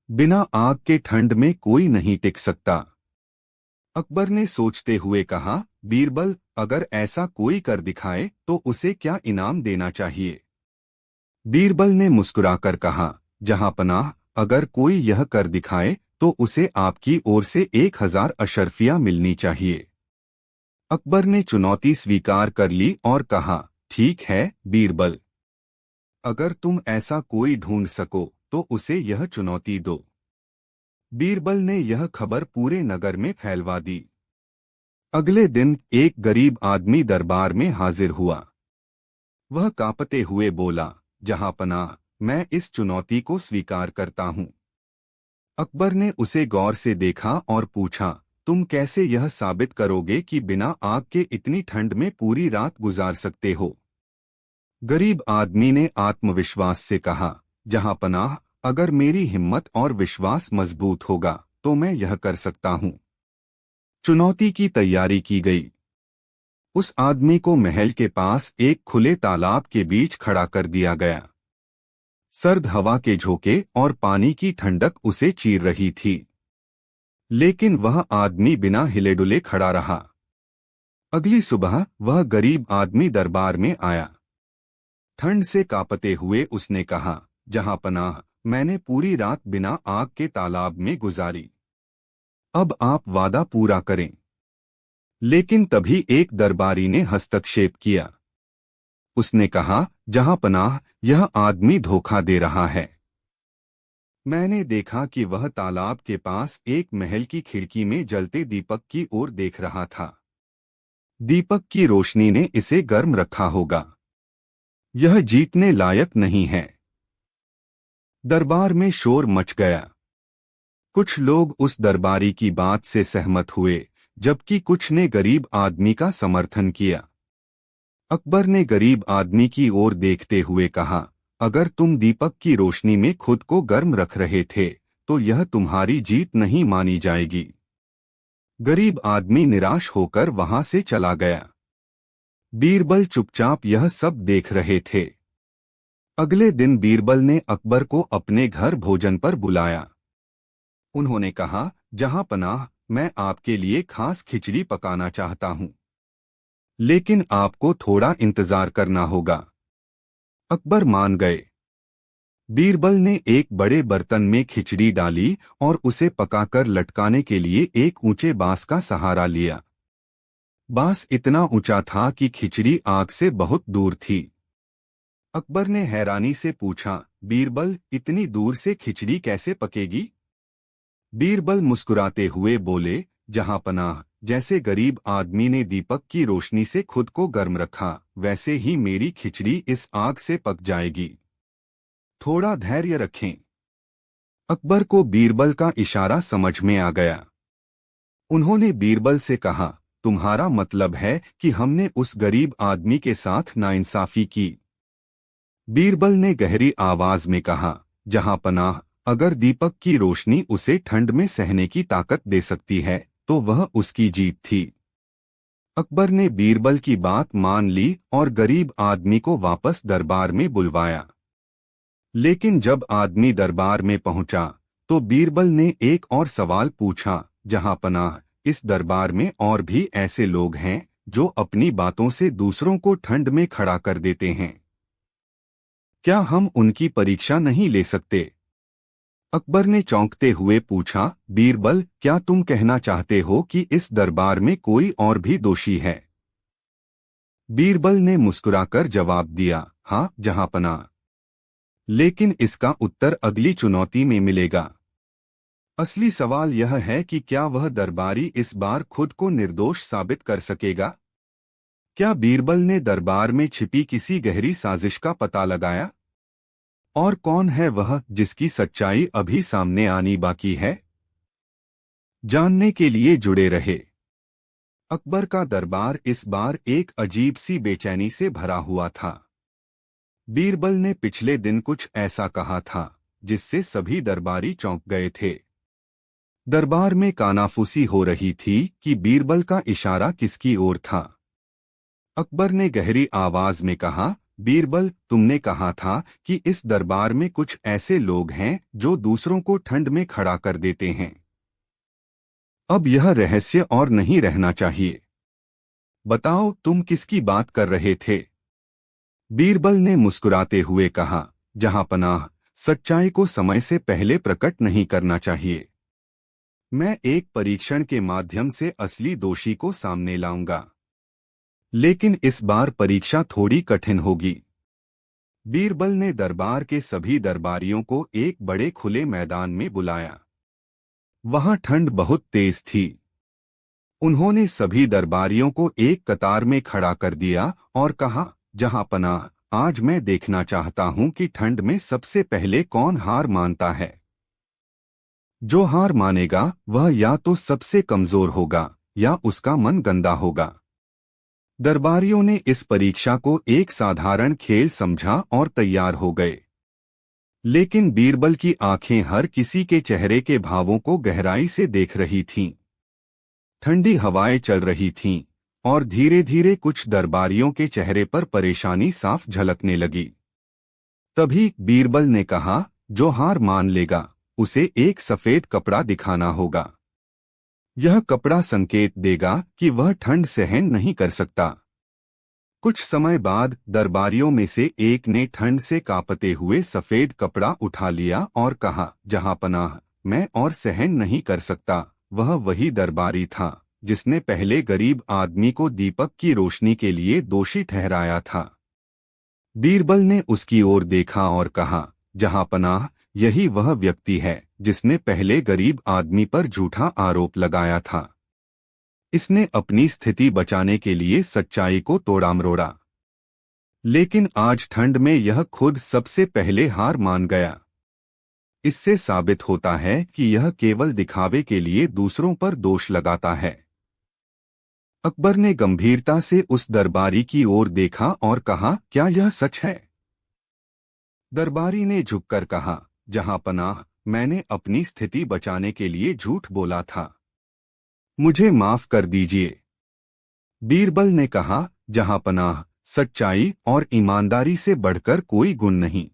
बिना आग के ठंड में कोई नहीं टिक सकता। अकबर ने सोचते हुए कहा, बीरबल, अगर ऐसा कोई कर दिखाए तो उसे क्या इनाम देना चाहिए? बीरबल ने मुस्कुराकर कहा, जहांपनाह, अगर कोई यह कर दिखाए तो उसे आपकी ओर से 1000 अशर्फियां मिलनी चाहिए। अकबर ने चुनौती स्वीकार कर ली और कहा, ठीक है बीरबल, अगर तुम ऐसा कोई ढूंढ सको तो उसे यह चुनौती दो। बीरबल ने यह खबर पूरे नगर में फैलवा दी। अगले दिन एक गरीब आदमी दरबार में हाजिर हुआ। वह कांपते हुए बोला, जहांपनाह, मैं इस चुनौती को स्वीकार करता हूँ। अकबर ने उसे गौर से देखा और पूछा, तुम कैसे यह साबित करोगे कि बिना आग के इतनी ठंड में पूरी रात गुजार सकते हो? गरीब आदमी ने आत्मविश्वास से कहा, जहांपनाह, अगर मेरी हिम्मत और विश्वास मजबूत होगा तो मैं यह कर सकता हूँ। चुनौती की तैयारी की गई। उस आदमी को महल के पास एक खुले तालाब के बीच खड़ा कर दिया गया। सर्द हवा के झोंके और पानी की ठंडक उसे चीर रही थी, लेकिन वह आदमी बिना हिले डुले खड़ा रहा। अगली सुबह वह गरीब आदमी दरबार में आया। ठंड से कांपते हुए उसने कहा, जहांपनाह, मैंने पूरी रात बिना आग के तालाब में गुजारी। अब आप वादा पूरा करें। लेकिन तभी एक दरबारी ने हस्तक्षेप किया। उसने कहा, जहांपनाह, यह आदमी धोखा दे रहा है। मैंने देखा कि वह तालाब के पास एक महल की खिड़की में जलते दीपक की ओर देख रहा था। दीपक की रोशनी ने इसे गर्म रखा होगा। यह जीतने लायक नहीं है। दरबार में शोर मच गया। कुछ लोग उस दरबारी की बात से सहमत हुए, जबकि कुछ ने गरीब आदमी का समर्थन किया। अकबर ने गरीब आदमी की ओर देखते हुए कहा, अगर तुम दीपक की रोशनी में खुद को गर्म रख रहे थे तो यह तुम्हारी जीत नहीं मानी जाएगी। गरीब आदमी निराश होकर वहां से चला गया। बीरबल चुपचाप यह सब देख रहे थे। अगले दिन बीरबल ने अकबर को अपने घर भोजन पर बुलाया। उन्होंने कहा, जहांपनाह, मैं आपके लिए खास खिचड़ी पकाना चाहता हूं, लेकिन आपको थोड़ा इंतजार करना होगा। अकबर मान गए। बीरबल ने एक बड़े बर्तन में खिचड़ी डाली और उसे पकाकर लटकाने के लिए एक ऊंचे बांस का सहारा लिया। बांस इतना ऊंचा था कि खिचड़ी आग से बहुत दूर थी। अकबर ने हैरानी से पूछा, बीरबल, इतनी दूर से खिचड़ी कैसे पकेगी? बीरबल मुस्कुराते हुए बोले, जहांपनाह, जैसे गरीब आदमी ने दीपक की रोशनी से खुद को गर्म रखा, वैसे ही मेरी खिचड़ी इस आग से पक जाएगी। थोड़ा धैर्य रखें। अकबर को बीरबल का इशारा समझ में आ गया। उन्होंने बीरबल से कहा, तुम्हारा मतलब है कि हमने उस गरीब आदमी के साथ नाइंसाफी की? बीरबल ने गहरी आवाज में कहा, जहांपनाह, अगर दीपक की रोशनी उसे ठंड में सहने की ताकत दे सकती है तो वह उसकी जीत थी। अकबर ने बीरबल की बात मान ली और गरीब आदमी को वापस दरबार में बुलवाया। लेकिन जब आदमी दरबार में पहुंचा तो बीरबल ने एक और सवाल पूछा, जहांपनाह, इस दरबार में और भी ऐसे लोग हैं जो अपनी बातों से दूसरों को ठंड में खड़ा कर देते हैं। क्या हम उनकी परीक्षा नहीं ले सकते? अकबर ने चौंकते हुए पूछा, बीरबल, क्या तुम कहना चाहते हो कि इस दरबार में कोई और भी दोषी है? बीरबल ने मुस्कुराकर जवाब दिया, हाँ जहांपनाह, लेकिन इसका उत्तर अगली चुनौती में मिलेगा। असली सवाल यह है कि क्या वह दरबारी इस बार खुद को निर्दोष साबित कर सकेगा? क्या बीरबल ने दरबार में छिपी किसी गहरी साजिश का पता लगाया? और कौन है वह जिसकी सच्चाई अभी सामने आनी बाकी है? जानने के लिए जुड़े रहे। अकबर का दरबार इस बार एक अजीब सी बेचैनी से भरा हुआ था। बीरबल ने पिछले दिन कुछ ऐसा कहा था जिससे सभी दरबारी चौंक गए थे। दरबार में कानाफूसी हो रही थी कि बीरबल का इशारा किसकी ओर था। अकबर ने गहरी आवाज में कहा, बीरबल, तुमने कहा था कि इस दरबार में कुछ ऐसे लोग हैं जो दूसरों को ठंड में खड़ा कर देते हैं। अब यह रहस्य और नहीं रहना चाहिए। बताओ, तुम किसकी बात कर रहे थे? बीरबल ने मुस्कुराते हुए कहा, जहां पनाह, सच्चाई को समय से पहले प्रकट नहीं करना चाहिए। मैं एक परीक्षण के माध्यम से असली दोषी को सामने लाऊंगा, लेकिन इस बार परीक्षा थोड़ी कठिन होगी। बीरबल ने दरबार के सभी दरबारियों को एक बड़े खुले मैदान में बुलाया। वहां ठंड बहुत तेज थी। उन्होंने सभी दरबारियों को एक कतार में खड़ा कर दिया और कहा, जहां पनाह, आज मैं देखना चाहता हूं कि ठंड में सबसे पहले कौन हार मानता है। जो हार मानेगा वह या तो सबसे कमजोर होगा या उसका मन गंदा होगा। दरबारियों ने इस परीक्षा को एक साधारण खेल समझा और तैयार हो गए। लेकिन बीरबल की आंखें हर किसी के चेहरे के भावों को गहराई से देख रही थीं। ठंडी हवाएं चल रही थीं और धीरे धीरे कुछ दरबारियों के चेहरे पर परेशानी साफ झलकने लगी। तभी बीरबल ने कहा, जो हार मान लेगा उसे एक सफेद कपड़ा दिखाना होगा। यह कपड़ा संकेत देगा कि वह ठंड सहन नहीं कर सकता। कुछ समय बाद दरबारियों में से एक ने ठंड से कांपते हुए सफेद कपड़ा उठा लिया और कहा, जहां पनाह, मैं और सहन नहीं कर सकता। वह वही दरबारी था जिसने पहले गरीब आदमी को दीपक की रोशनी के लिए दोषी ठहराया था। बीरबल ने उसकी ओर देखा और कहा, जहां पनाह, यही वह व्यक्ति है जिसने पहले गरीब आदमी पर झूठा आरोप लगाया था। इसने अपनी स्थिति बचाने के लिए सच्चाई को तोड़ा मरोड़ा, लेकिन आज ठंड में यह खुद सबसे पहले हार मान गया। इससे साबित होता है कि यह केवल दिखावे के लिए दूसरों पर दोष लगाता है। अकबर ने गंभीरता से उस दरबारी की ओर देखा और कहा, क्या यह सच है? दरबारी ने झुककर कहा, जहां पनाह, मैंने अपनी स्थिति बचाने के लिए झूठ बोला था। मुझे माफ कर दीजिए। बीरबल ने कहा, जहां पनाह, सच्चाई और ईमानदारी से बढ़कर कोई गुण नहीं।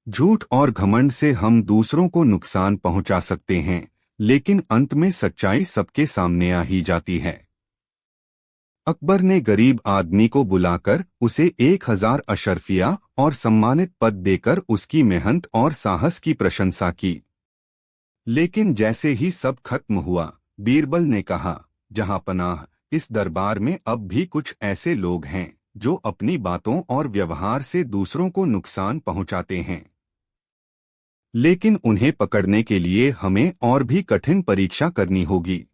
झूठ और घमंड से हम दूसरों को नुकसान पहुंचा सकते हैं, लेकिन अंत में सच्चाई सबके सामने आ ही जाती है। अकबर ने गरीब आदमी को बुलाकर उसे 1000 अशर्फिया और सम्मानित पद देकर उसकी मेहनत और साहस की प्रशंसा की। लेकिन जैसे ही सब खत्म हुआ, बीरबल ने कहा, जहां पनाह, इस दरबार में अब भी कुछ ऐसे लोग हैं जो अपनी बातों और व्यवहार से दूसरों को नुकसान पहुंचाते हैं। लेकिन उन्हें पकड़ने के लिए हमें और भी कठिन परीक्षा करनी होगी।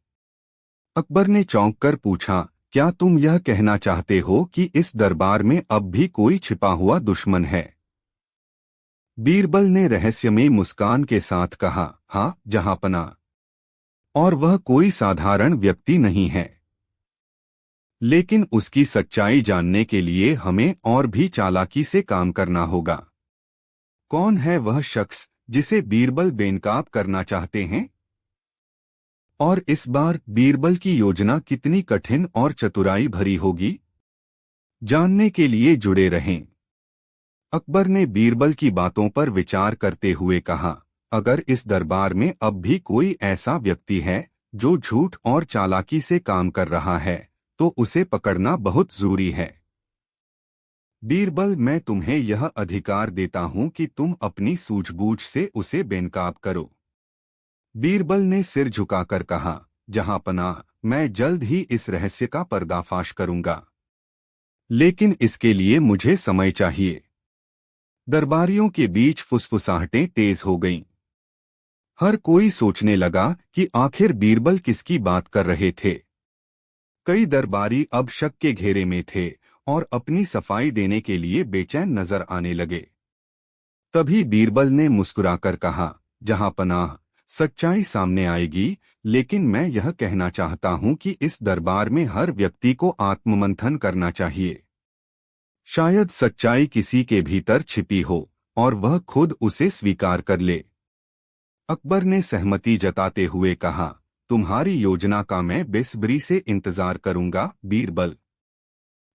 अकबर ने चौंक कर पूछा, क्या तुम यह कहना चाहते हो कि इस दरबार में अब भी कोई छिपा हुआ दुश्मन है? बीरबल ने रहस्यमयी मुस्कान के साथ कहा, हाँ जहां पनाह, और वह कोई साधारण व्यक्ति नहीं है। लेकिन उसकी सच्चाई जानने के लिए हमें और भी चालाकी से काम करना होगा। कौन है वह शख्स जिसे बीरबल बेनकाब करना चाहते हैं? और इस बार बीरबल की योजना कितनी कठिन और चतुराई भरी होगी? जानने के लिए जुड़े रहें। अकबर ने बीरबल की बातों पर विचार करते हुए कहा, अगर इस दरबार में अब भी कोई ऐसा व्यक्ति है जो झूठ और चालाकी से काम कर रहा है, तो उसे पकड़ना बहुत जरूरी है। बीरबल, मैं तुम्हें यह अधिकार देता हूं कि तुम अपनी सूझबूझ से उसे बेनकाब करो। बीरबल ने सिर झुकाकर कहा, जहां पनाह, मैं जल्द ही इस रहस्य का पर्दाफाश करूंगा, लेकिन इसके लिए मुझे समय चाहिए। दरबारियों के बीच फुसफुसाहटें तेज हो गईं। हर कोई सोचने लगा कि आखिर बीरबल किसकी बात कर रहे थे। कई दरबारी अब शक के घेरे में थे और अपनी सफाई देने के लिए बेचैन नजर आने लगे। तभी बीरबल ने मुस्कुराकर कहा, जहां पनाह, सच्चाई सामने आएगी, लेकिन मैं यह कहना चाहता हूं कि इस दरबार में हर व्यक्ति को आत्ममंथन करना चाहिए। शायद सच्चाई किसी के भीतर छिपी हो और वह खुद उसे स्वीकार कर ले। अकबर ने सहमति जताते हुए कहा, तुम्हारी योजना का मैं बेसब्री से इंतजार करूंगा बीरबल।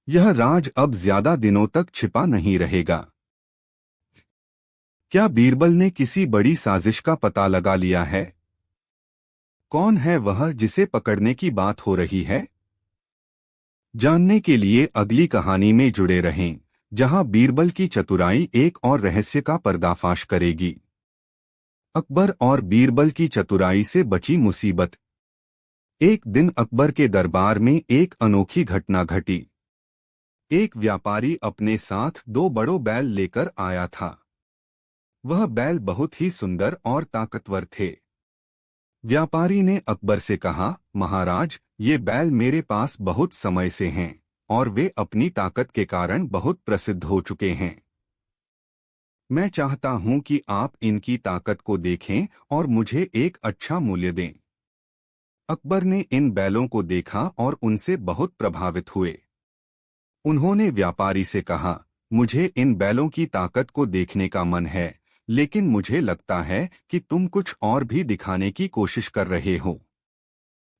यह राज अब ज्यादा दिनों तक छिपा नहीं रहेगा। क्या बीरबल ने किसी बड़ी साजिश का पता लगा लिया है? कौन है वह जिसे पकड़ने की बात हो रही है? जानने के लिए अगली कहानी में जुड़े रहें। जहां बीरबल की चतुराई एक और रहस्य का पर्दाफाश करेगी। अकबर और बीरबल की चतुराई से बची मुसीबत। एक दिन अकबर के दरबार में एक अनोखी घटना घटी। एक व्यापारी अपने साथ दो बड़ों बैल लेकर आया था। वह बैल बहुत ही सुंदर और ताकतवर थे। व्यापारी ने अकबर से कहा, महाराज, ये बैल मेरे पास बहुत समय से हैं और वे अपनी ताकत के कारण बहुत प्रसिद्ध हो चुके हैं। मैं चाहता हूं कि आप इनकी ताकत को देखें और मुझे एक अच्छा मूल्य दें। अकबर ने इन बैलों को देखा और उनसे बहुत प्रभावित हुए। उन्होंने व्यापारी से कहा, मुझे इन बैलों की ताकत को देखने का मन है, लेकिन मुझे लगता है कि तुम कुछ और भी दिखाने की कोशिश कर रहे हो।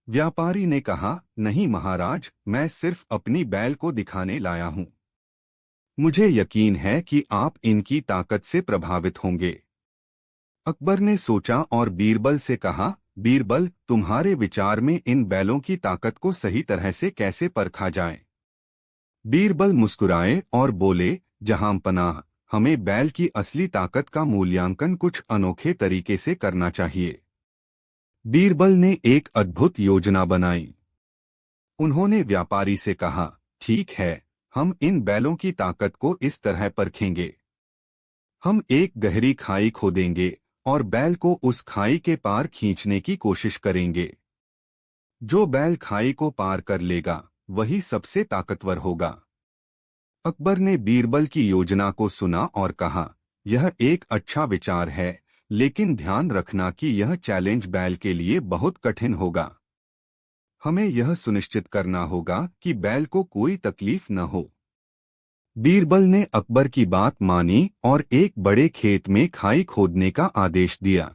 व्यापारी ने कहा, नहीं महाराज, मैं सिर्फ अपनी बैल को दिखाने लाया हूं। मुझे यकीन है कि आप इनकी ताकत से प्रभावित होंगे। अकबर ने सोचा और बीरबल से कहा, बीरबल, तुम्हारे विचार में इन बैलों की ताकत को सही तरह से कैसे परखा जाए? बीरबल मुस्कुराए और बोले, जहांपनाह, हमें बैल की असली ताकत का मूल्यांकन कुछ अनोखे तरीके से करना चाहिए। बीरबल ने एक अद्भुत योजना बनाई। उन्होंने व्यापारी से कहा, ठीक है, हम इन बैलों की ताकत को इस तरह परखेंगे। हम एक गहरी खाई खोदेंगे और बैल को उस खाई के पार खींचने की कोशिश करेंगे। जो बैल खाई को पार कर लेगा वही सबसे ताकतवर होगा। अकबर ने बीरबल की योजना को सुना और कहा, यह एक अच्छा विचार है, लेकिन ध्यान रखना कि यह चैलेंज बैल के लिए बहुत कठिन होगा। हमें यह सुनिश्चित करना होगा कि बैल को कोई तकलीफ न हो। बीरबल ने अकबर की बात मानी और एक बड़े खेत में खाई खोदने का आदेश दिया।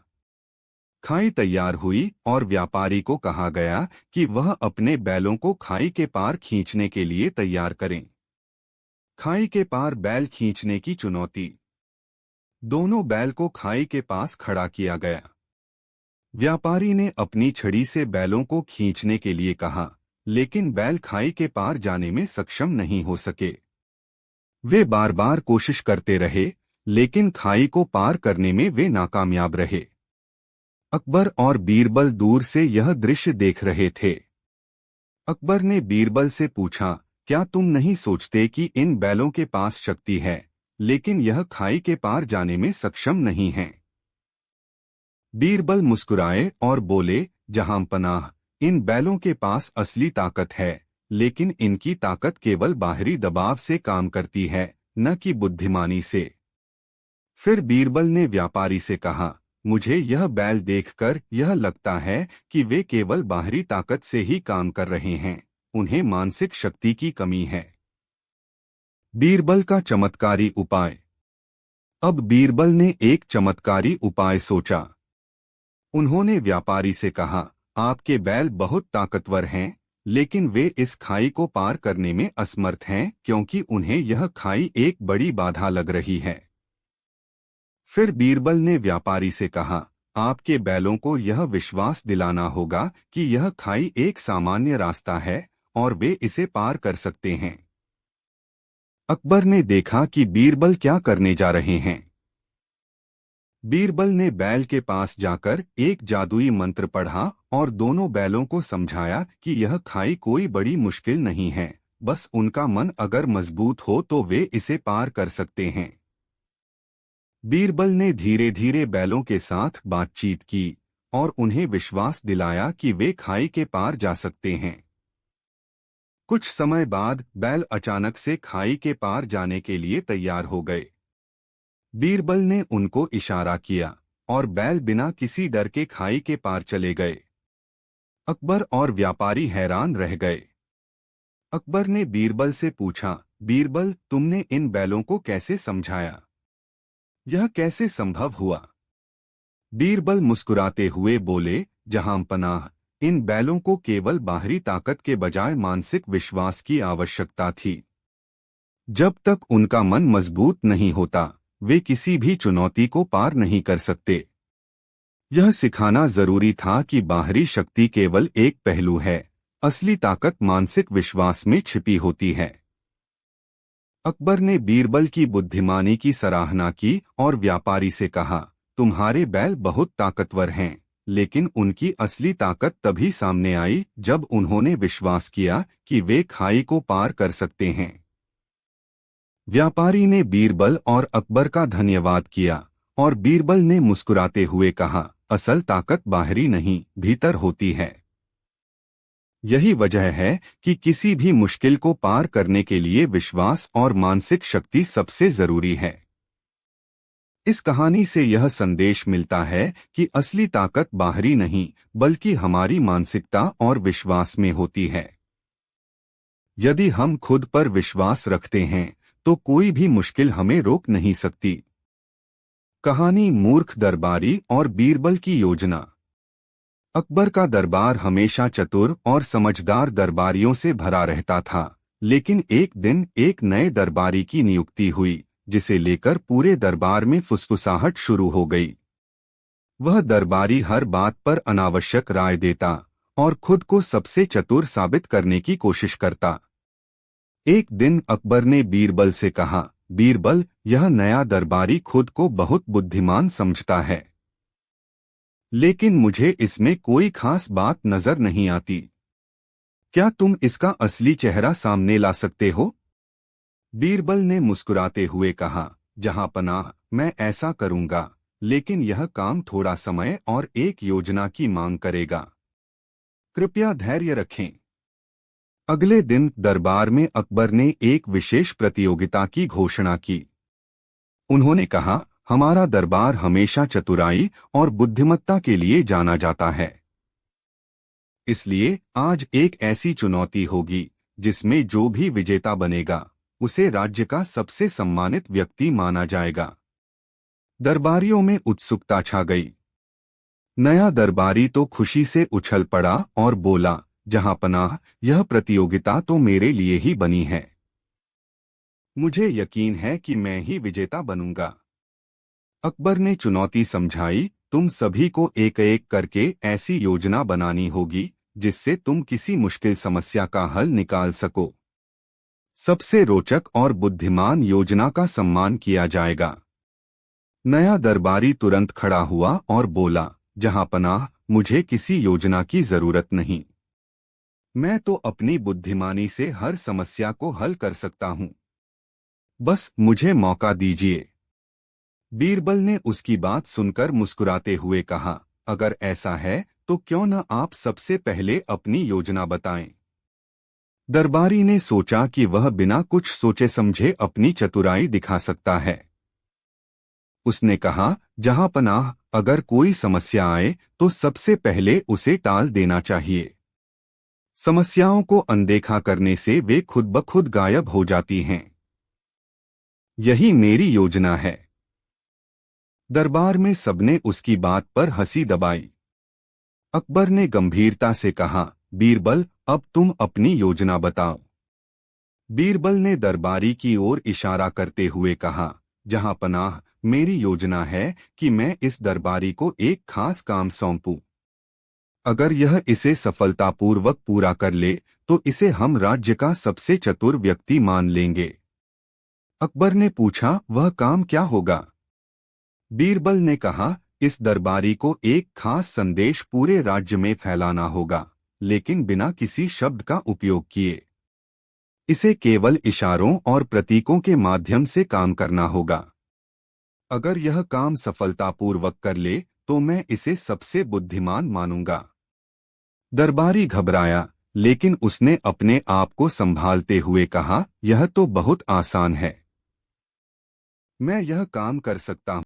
खाई तैयार हुई और व्यापारी को कहा गया कि वह अपने बैलों को खाई के पार खींचने के लिए तैयार करें। खाई के पार बैल खींचने की चुनौती। दोनों बैल को खाई के पास खड़ा किया गया। व्यापारी ने अपनी छड़ी से बैलों को खींचने के लिए कहा, लेकिन बैल खाई के पार जाने में सक्षम नहीं हो सके। वे बार बार कोशिश करते रहे, लेकिन खाई को पार करने में वे नाकामयाब रहे। अकबर और बीरबल दूर से यह दृश्य देख रहे थे। अकबर ने बीरबल से पूछा, क्या तुम नहीं सोचते कि इन बैलों के पास शक्ति है, लेकिन यह खाई के पार जाने में सक्षम नहीं है? बीरबल मुस्कुराए और बोले, जहांपनाह, इन बैलों के पास असली ताकत है, लेकिन इनकी ताकत केवल बाहरी दबाव से काम करती है, न कि बुद्धिमानी से। फिर बीरबल ने व्यापारी से कहा, मुझे यह बैल देखकर यह लगता है कि वे केवल बाहरी ताकत से ही काम कर रहे हैं, उन्हें मानसिक शक्ति की कमी है। बीरबल का चमत्कारी उपाय। अब बीरबल ने एक चमत्कारी उपाय सोचा। उन्होंने व्यापारी से कहा, आपके बैल बहुत ताकतवर हैं, लेकिन वे इस खाई को पार करने में असमर्थ हैं क्योंकि उन्हें यह खाई एक बड़ी बाधा लग रही है। फिर बीरबल ने व्यापारी से कहा, आपके बैलों को यह विश्वास दिलाना होगा कि यह खाई एक सामान्य रास्ता है और वे इसे पार कर सकते हैं। अकबर ने देखा कि बीरबल क्या करने जा रहे हैं। बीरबल ने बैल के पास जाकर एक जादुई मंत्र पढ़ा और दोनों बैलों को समझाया कि यह खाई कोई बड़ी मुश्किल नहीं है, बस उनका मन अगर मजबूत हो तो वे इसे पार कर सकते हैं। बीरबल ने धीरे धीरे बैलों के साथ बातचीत की और उन्हें विश्वास दिलाया कि वे खाई के पार जा सकते हैं। कुछ समय बाद बैल अचानक से खाई के पार जाने के लिए तैयार हो गए। बीरबल ने उनको इशारा किया और बैल बिना किसी डर के खाई के पार चले गए। अकबर और व्यापारी हैरान रह गए। अकबर ने बीरबल से पूछा, बीरबल, तुमने इन बैलों को कैसे समझाया? यह कैसे संभव हुआ? बीरबल मुस्कुराते हुए बोले, जहांपनाह, इन बैलों को केवल बाहरी ताकत के बजाय मानसिक विश्वास की आवश्यकता थी। जब तक उनका मन मजबूत नहीं होता, वे किसी भी चुनौती को पार नहीं कर सकते। यह सिखाना जरूरी था कि बाहरी शक्ति केवल एक पहलू है, असली ताकत मानसिक विश्वास में छिपी होती है। अकबर ने बीरबल की बुद्धिमानी की सराहना की और व्यापारी से कहा, तुम्हारे बैल बहुत ताकतवर हैं, लेकिन उनकी असली ताकत तभी सामने आई जब उन्होंने विश्वास किया कि वे खाई को पार कर सकते हैं। व्यापारी ने बीरबल और अकबर का धन्यवाद किया और बीरबल ने मुस्कुराते हुए कहा, असल ताकत बाहरी नहीं, भीतर होती है। यही वजह है कि किसी भी मुश्किल को पार करने के लिए विश्वास और मानसिक शक्ति सबसे जरूरी है। इस कहानी से यह संदेश मिलता है कि असली ताकत बाहरी नहीं, बल्कि हमारी मानसिकता और विश्वास में होती है। यदि हम खुद पर विश्वास रखते हैं, तो कोई भी मुश्किल हमें रोक नहीं सकती। कहानी मूर्ख दरबारी और बीरबल की योजना। अकबर का दरबार हमेशा चतुर और समझदार दरबारियों से भरा रहता था, लेकिन एक दिन एक नए दरबारी की नियुक्ति हुई, जिसे लेकर पूरे दरबार में फुसफुसाहट शुरू हो गई। वह दरबारी हर बात पर अनावश्यक राय देता और खुद को सबसे चतुर साबित करने की कोशिश करता। एक दिन अकबर ने बीरबल से कहा, बीरबल, यह नया दरबारी खुद को बहुत बुद्धिमान समझता है, लेकिन मुझे इसमें कोई खास बात नजर नहीं आती। क्या तुम इसका असली चेहरा सामने ला सकते हो? बीरबल ने मुस्कुराते हुए कहा, जहां पनाह, मैं ऐसा करूंगा, लेकिन यह काम थोड़ा समय और एक योजना की मांग करेगा। कृपया धैर्य रखें। अगले दिन दरबार में अकबर ने एक विशेष प्रतियोगिता की घोषणा की। उन्होंने कहा, हमारा दरबार हमेशा चतुराई और बुद्धिमत्ता के लिए जाना जाता है। इसलिए आज एक ऐसी चुनौती होगी जिसमें जो भी विजेता बनेगा, उसे राज्य का सबसे सम्मानित व्यक्ति माना जाएगा। दरबारियों में उत्सुकता छा गई। नया दरबारी तो खुशी से उछल पड़ा और बोला, जहां पनाह, यह प्रतियोगिता तो मेरे लिए ही बनी है। मुझे यकीन है कि मैं ही विजेता बनूंगा। अकबर ने चुनौती समझाई, तुम सभी को एक एक करके ऐसी योजना बनानी होगी जिससे तुम किसी मुश्किल समस्या का हल निकाल सको। सबसे रोचक और बुद्धिमान योजना का सम्मान किया जाएगा। नया दरबारी तुरंत खड़ा हुआ और बोला, जहां पनाह, मुझे किसी योजना की जरूरत नहीं। मैं तो अपनी बुद्धिमानी से हर समस्या को हल कर सकता हूं। बस मुझे मौका दीजिए। बीरबल ने उसकी बात सुनकर मुस्कुराते हुए कहा, अगर ऐसा है तो क्यों न आप सबसे पहले अपनी योजना बताएं। दरबारी ने सोचा कि वह बिना कुछ सोचे समझे अपनी चतुराई दिखा सकता है। उसने कहा, जहां पनाह, अगर कोई समस्या आए तो सबसे पहले उसे टाल देना चाहिए। समस्याओं को अनदेखा करने से वे खुद ब खुद गायब हो जाती हैं। यही मेरी योजना है। दरबार में सबने उसकी बात पर हंसी दबाई। अकबर ने गंभीरता से कहा, बीरबल, अब तुम अपनी योजना बताओ। बीरबल ने दरबारी की ओर इशारा करते हुए कहा, जहां पनाह, मेरी योजना है कि मैं इस दरबारी को एक खास काम सौंपूं। अगर यह इसे सफलतापूर्वक पूरा कर ले तो इसे हम राज्य का सबसे चतुर व्यक्ति मान लेंगे। अकबर ने पूछा, वह काम क्या होगा? बीरबल ने कहा, इस दरबारी को एक खास संदेश पूरे राज्य में फैलाना होगा, लेकिन बिना किसी शब्द का उपयोग किए। इसे केवल इशारों और प्रतीकों के माध्यम से काम करना होगा। अगर यह काम सफलतापूर्वक कर ले तो मैं इसे सबसे बुद्धिमान मानूंगा। दरबारी घबराया, लेकिन उसने अपने आप को संभालते हुए कहा, यह तो बहुत आसान है। मैं यह काम कर सकता हूं।